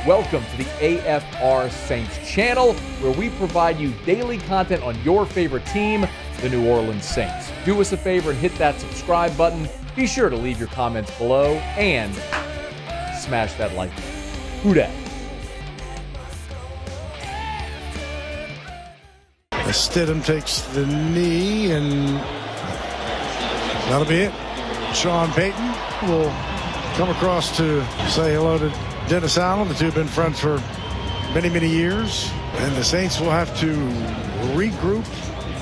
Welcome to the AFR Saints channel, where we provide you daily content on your favorite team, the New Orleans Saints. Do us a favor and hit that subscribe button. Be sure to leave your comments below and smash that like button. Who dat? Stidham takes the knee, and that'll be it. Sean Payton will come across to say hello to Dennis Allen. The two have been friends for many, many years. And the Saints will have to regroup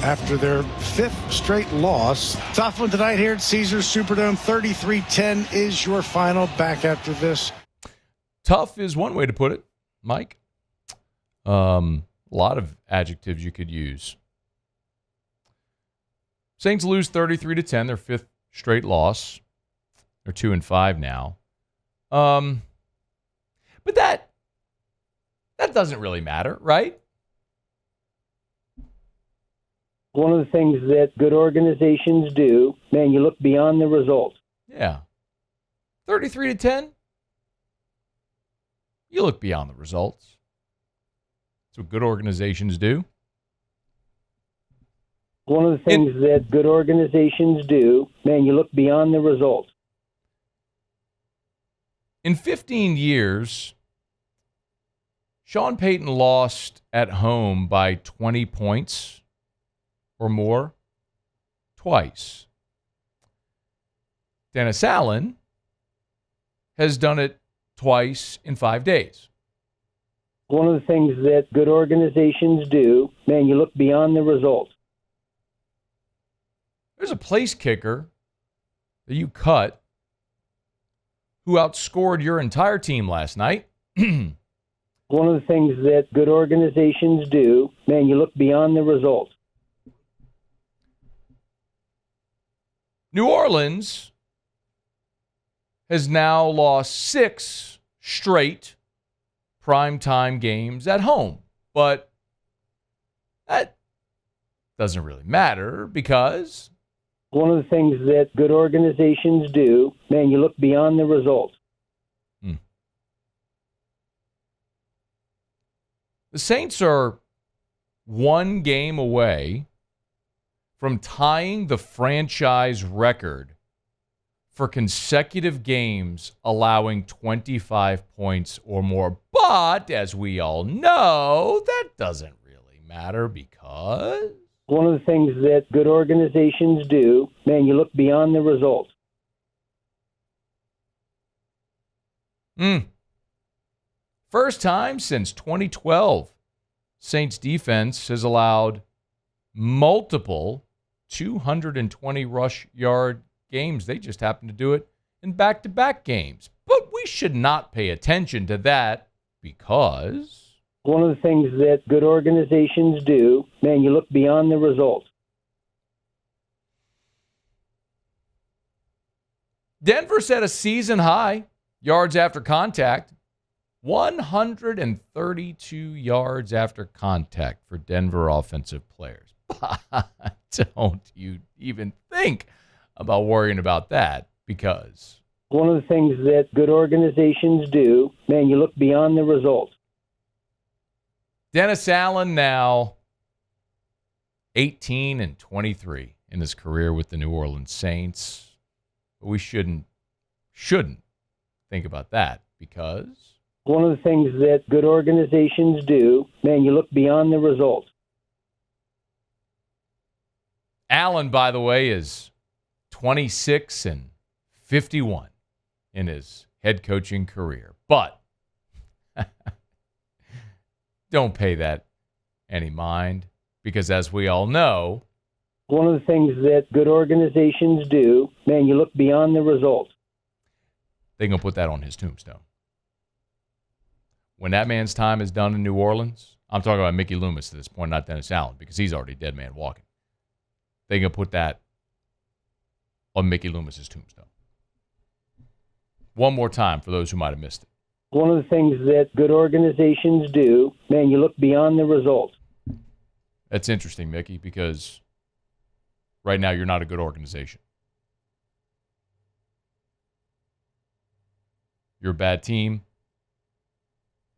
after their fifth straight loss. Tough one tonight here at Caesars Superdome. 33-10 is your final. Back after this. Tough is one way to put it, Mike. A lot of adjectives you could use. Saints lose 33-10, their fifth straight loss. They're 2-5 now. But that doesn't really matter, right? One of the things that good organizations do, man, you look beyond the result. Yeah. 33-10. You look beyond the results. That's what good organizations do. One of the things that good organizations do, man, you look beyond the result. In 15 years, Sean Payton lost at home by 20 points or more twice. Dennis Allen has done it twice in 5 days. One of the things that good organizations do, man, you look beyond the result. There's a place kicker that you cut who outscored your entire team last night. One of the things that good organizations do, man, you look beyond the result. New Orleans has now lost 6 straight primetime games at home. But that doesn't really matter because one of the things that good organizations do, man, you look beyond the result. The Saints are 1 game away from tying the franchise record for consecutive games allowing 25 points or more. But as we all know, that doesn't really matter because one of the things that good organizations do, man, you look beyond the result. First time since 2012, Saints defense has allowed multiple 220 rush yard games. They just happen to do it in back-to-back games. But we should not pay attention to that because one of the things that good organizations do, man, you look beyond the result. Denver set a season high yards after contact. 132 yards after contact for Denver offensive players. Don't you even think about worrying about that because one of the things that good organizations do, man, you look beyond the result. Dennis Allen now 18-23 in his career with the New Orleans Saints. But we shouldn't think about that because one of the things that good organizations do, man, you look beyond the result. Allen, by the way, is 26-51 in his head coaching career. But don't pay that any mind because, as we all know, one of the things that good organizations do, man, you look beyond the result. They're going to put that on his tombstone. When that man's time is done in New Orleans, I'm talking about Mickey Loomis at this point, not Dennis Allen, because he's already dead man walking. They're going to put that on Mickey Loomis's tombstone. One more time for those who might have missed it. One of the things that good organizations do, man, you look beyond the result. That's interesting, Mickey, because right now you're not a good organization. You're a bad team.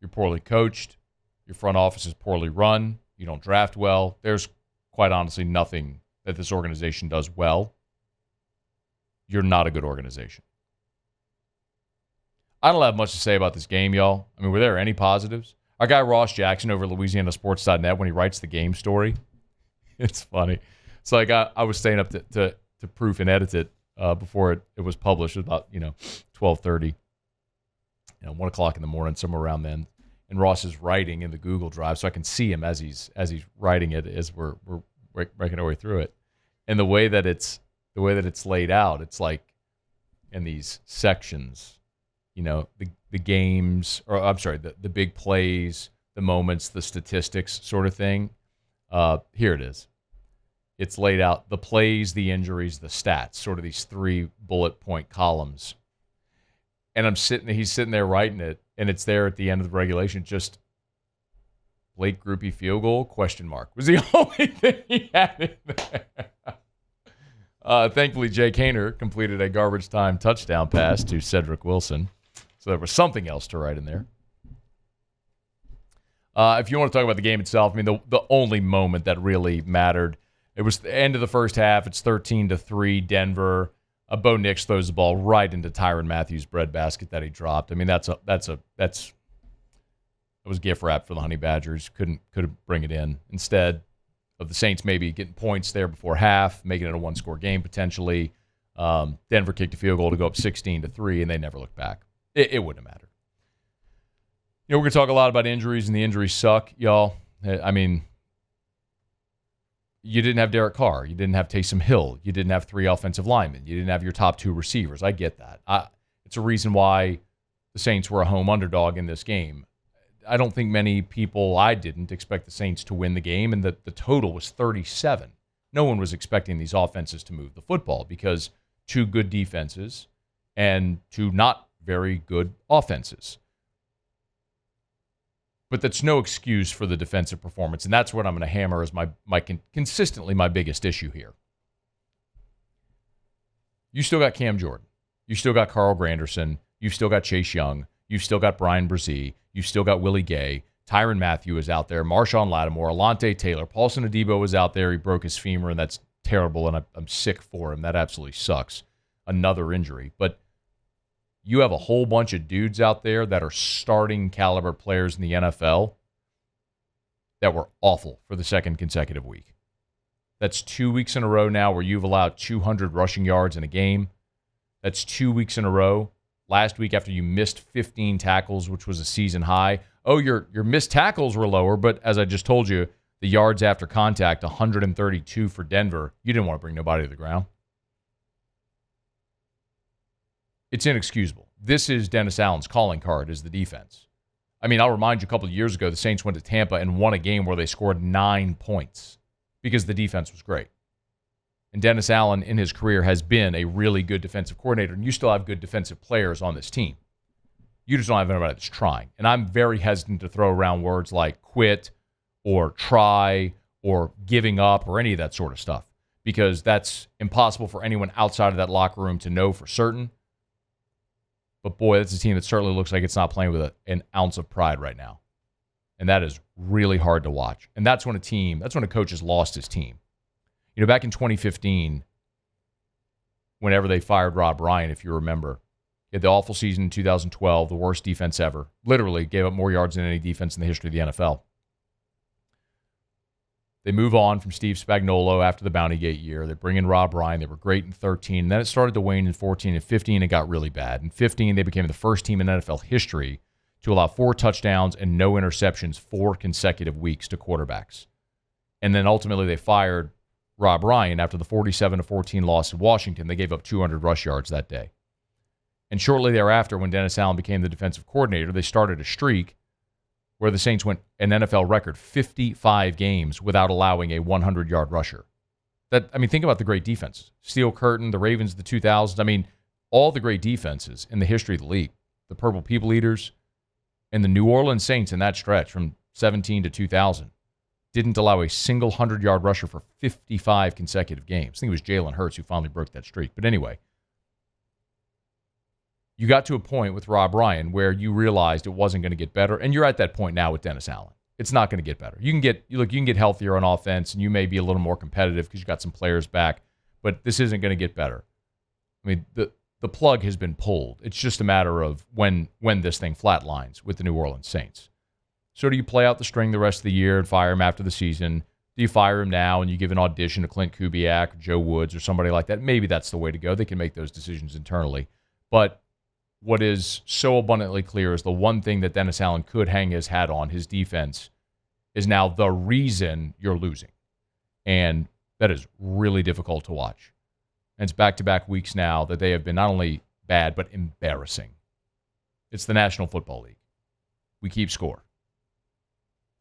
You're poorly coached. Your front office is poorly run. You don't draft well. There's quite honestly nothing that this organization does well. You're not a good organization. I don't have much to say about this game, y'all. I mean, were there any positives? Our guy Ross Jackson over at LouisianaSports.net, when he writes the game story, it's funny. So like I was staying up to proof and edit it before it was published. It was about 12:30, 1 o'clock in the morning, somewhere around then. And Ross is writing in the Google Drive, so I can see him as he's writing it as we're making our way through it. And the way that it's laid out, it's like in these sections, the games, or I'm sorry, the big plays, the moments, the statistics sort of thing. Here it is. It's laid out, the plays, the injuries, the stats, sort of these 3 bullet point columns. And he's sitting there writing it, and it's there at the end of the regulation, just late groupie field goal, ? Was the only thing he had in there. Thankfully, Jake Haener completed a garbage time touchdown pass to Cedric Wilson. So there was something else to write in there. If you want to talk about the game itself, I mean, the only moment that really mattered, it was the end of the first half. It's 13-3 Denver. Bo Nix throws the ball right into Tyrann Mathieu' breadbasket that he dropped. I mean, that was gift wrap for the Honey Badgers. Couldn't bring it in. Instead of the Saints maybe getting points there before half, making it a 1-score game potentially, Denver kicked a field goal to go up 16-3, and they never looked back. It wouldn't have mattered. We're going to talk a lot about injuries, and the injuries suck, y'all. I mean, you didn't have Derek Carr. You didn't have Taysom Hill. You didn't have 3 offensive linemen. You didn't have your top 2 receivers. I get that. It's a reason why the Saints were a home underdog in this game. I don't think many people, I didn't expect the Saints to win the game, and the total was 37. No one was expecting these offenses to move the football because 2 good defenses and 2 not very good offenses. But that's no excuse for the defensive performance, and that's what I'm going to hammer as consistently my biggest issue here. You still got Cam Jordan. You still got Carl Granderson. You've still got Chase Young. You've still got Brian Brzee. You've still got Willie Gay. Tyrann Mathieu is out there. Marshawn Lattimore. Alontae Taylor. Paulson Adebo was out there. He broke his femur, and that's terrible, and I'm sick for him. That absolutely sucks. Another injury. But you have a whole bunch of dudes out there that are starting caliber players in the NFL that were awful for the second consecutive week. That's 2 weeks in a row now where you've allowed 200 rushing yards in a game. That's 2 weeks in a row. Last week after you missed 15 tackles, which was a season high. Oh, your missed tackles were lower, but as I just told you, the yards after contact, 132 for Denver. You didn't want to bring nobody to the ground. It's inexcusable. This is Dennis Allen's calling card, is the defense. I mean, I'll remind you, a couple of years ago, the Saints went to Tampa and won a game where they scored 9 points because the defense was great. And Dennis Allen, in his career, has been a really good defensive coordinator, and you still have good defensive players on this team. You just don't have anybody that's trying. And I'm very hesitant to throw around words like quit or try or giving up or any of that sort of stuff because that's impossible for anyone outside of that locker room to know for certain. But boy, that's a team that certainly looks like it's not playing with an ounce of pride right now. And that is really hard to watch. And that's when a coach has lost his team. Back in 2015, whenever they fired Rob Ryan, if you remember, he had the awful season in 2012, the worst defense ever. Literally gave up more yards than any defense in the history of the NFL. They move on from Steve Spagnuolo after the Bounty Gate year. They bring in Rob Ryan. They were great in 13. Then it started to wane in 14 and 15. It got really bad. In 15, they became the first team in NFL history to allow 4 touchdowns and no interceptions 4 consecutive weeks to quarterbacks. And then ultimately they fired Rob Ryan after the 47-14 loss to Washington. They gave up 200 rush yards that day. And shortly thereafter, when Dennis Allen became the defensive coordinator, they started a streak where the Saints went an NFL record 55 games without allowing a 100-yard rusher. Think about the great defenses. Steel Curtain, the Ravens, the 2000s. All the great defenses in the history of the league. The Purple People Eaters and the New Orleans Saints in that stretch from 17 to 2000 didn't allow a single 100-yard rusher for 55 consecutive games. I think it was Jalen Hurts who finally broke that streak. But anyway, you got to a point with Rob Ryan where you realized it wasn't going to get better, and you're at that point now with Dennis Allen. It's not going to get better. You can get healthier on offense, and you may be a little more competitive because you got some players back, but this isn't going to get better. I mean, the plug has been pulled. It's just a matter of when this thing flatlines with the New Orleans Saints. So do you play out the string the rest of the year and fire him after the season? Do you fire him now and you give an audition to Clint Kubiak or Joe Woods or somebody like that? Maybe that's the way to go. They can make those decisions internally. But what is so abundantly clear is the one thing that Dennis Allen could hang his hat on, his defense, is now the reason you're losing. And that is really difficult to watch. And it's back-to-back weeks now that they have been not only bad, but embarrassing. It's the National Football League. We keep score.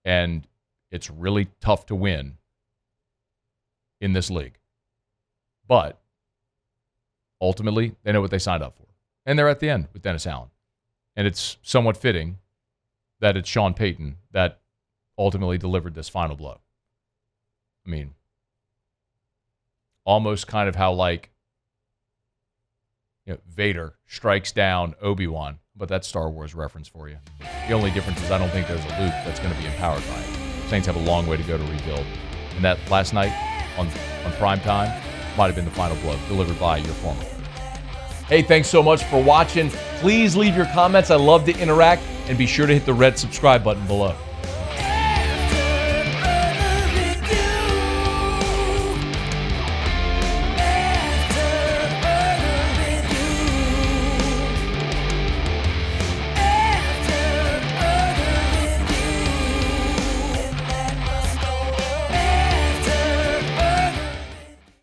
And it's really tough to win in this league. But ultimately, they know what they signed up for. And they're at the end with Dennis Allen. And it's somewhat fitting that it's Sean Payton that ultimately delivered this final blow. I mean, almost kind of how Vader strikes down Obi-Wan, but that's Star Wars reference for you. The only difference is I don't think there's a Luke that's going to be empowered by it. Saints have a long way to go to rebuild. And that last night on prime time might have been the final blow delivered by your former. Hey, thanks so much for watching. Please leave your comments. I love to interact, and be sure to hit the red subscribe button below.